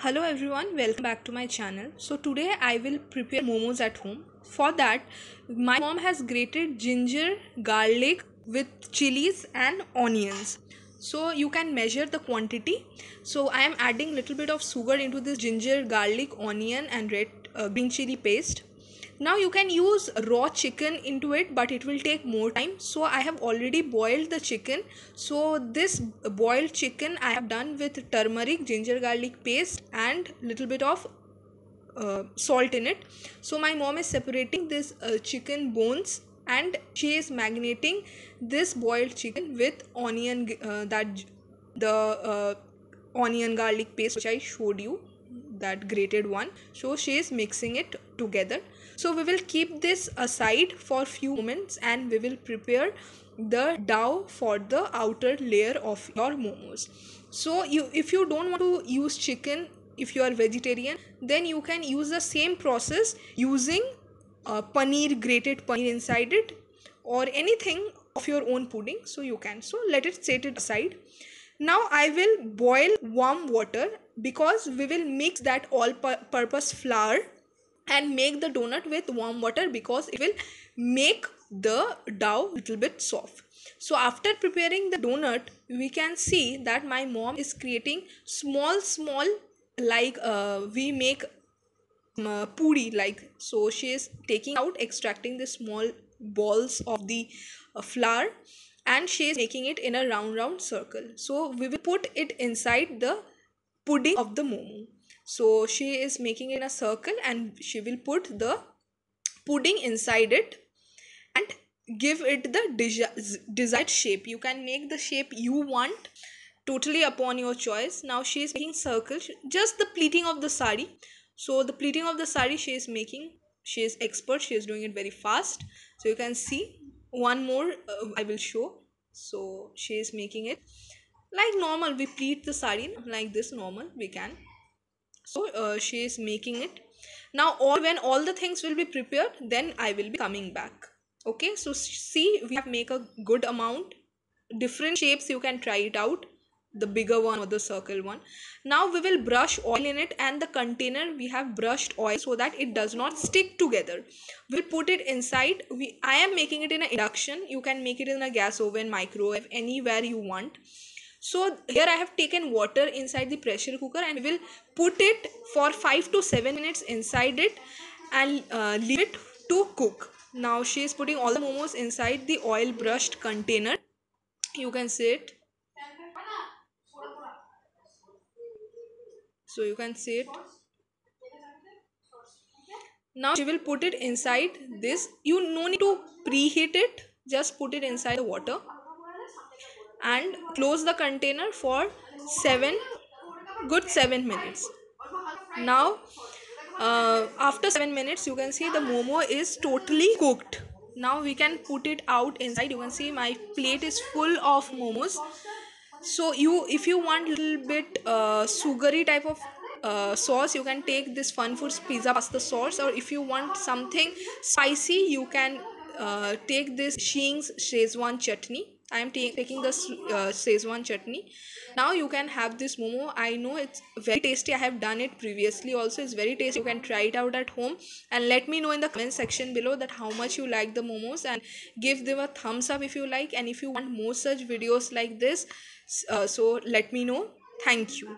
Hello everyone, welcome back to my channel. So today I will prepare momos at home. For that, my mom has grated ginger, garlic with chilies and onions. So you can measure the quantity. So I am adding little bit of sugar into this ginger, garlic, onion and red green chili paste. Now you can use raw chicken into it, but it will take more time. So I have already boiled the chicken. So this boiled chicken I have done with turmeric, ginger garlic paste and little bit of salt in it. So my mom is separating this chicken bones and she is marinating this boiled chicken with onion, the onion garlic paste which I showed you, that grated one. So she is mixing it together. So we will keep this aside for few moments and we will prepare the dough for the outer layer of your momos. So if you don't want to use chicken, if you are vegetarian, then you can use the same process using paneer, grated paneer inside it, or anything of your own pudding. So you can, so let it set it aside. Now I will boil warm water because we will mix that all purpose flour and make the donut with warm water because it will make the dough little bit soft. So after preparing the donut, we can see that my mom is creating small like we make puri like. So she is taking out, extracting the small balls of the flour, and she is making it in a round circle. So we will put it inside the pudding of the momo. So she is making it in a circle and she will put the pudding inside it and give it the desired shape. You can make the shape you want, totally upon your choice. Now she is making circles, just the pleating of the sari. So the pleating of the sari she is making, she is expert, she is doing it very fast. So you can see one more I will show. So she is making it like normal, we pleat the sari like this normal we can. So she is making it. Now all when all the things will be prepared, then I will be coming back. Okay, so see, we have make a good amount, different shapes you can try it out, the bigger one or the circle one. Now we will brush oil in it, and the container we have brushed oil so that it does not stick together. We'll put it inside. I am making it in an induction. You can make it in a gas oven, microwave, anywhere you want. So here I have taken water inside the pressure cooker and we will put it for 5 to 7 minutes inside it and leave it to cook. Now she is putting all the momos inside the oil brushed container. You can see it. So you can see it. Now she will put it inside this. You no need to preheat it. Just put it inside the water and close the container for 7 minutes. Now after 7 minutes you can see the momo is totally cooked. Now we can put it out inside. You can see my plate is full of momos. So if you want little bit sugary type of sauce, you can take this Fun Foods pizza pasta sauce, or if you want something spicy, you can take this Shing's Szechuan chutney. I am taking this Szechuan chutney. Now you can have this momo. I know it's very tasty. I have done it previously also. It's very tasty. You can try it out at home and let me know in the comment section below that how much you like the momos, and give them a thumbs up if you like. And if you want more such videos like this, so let me know. Thank you.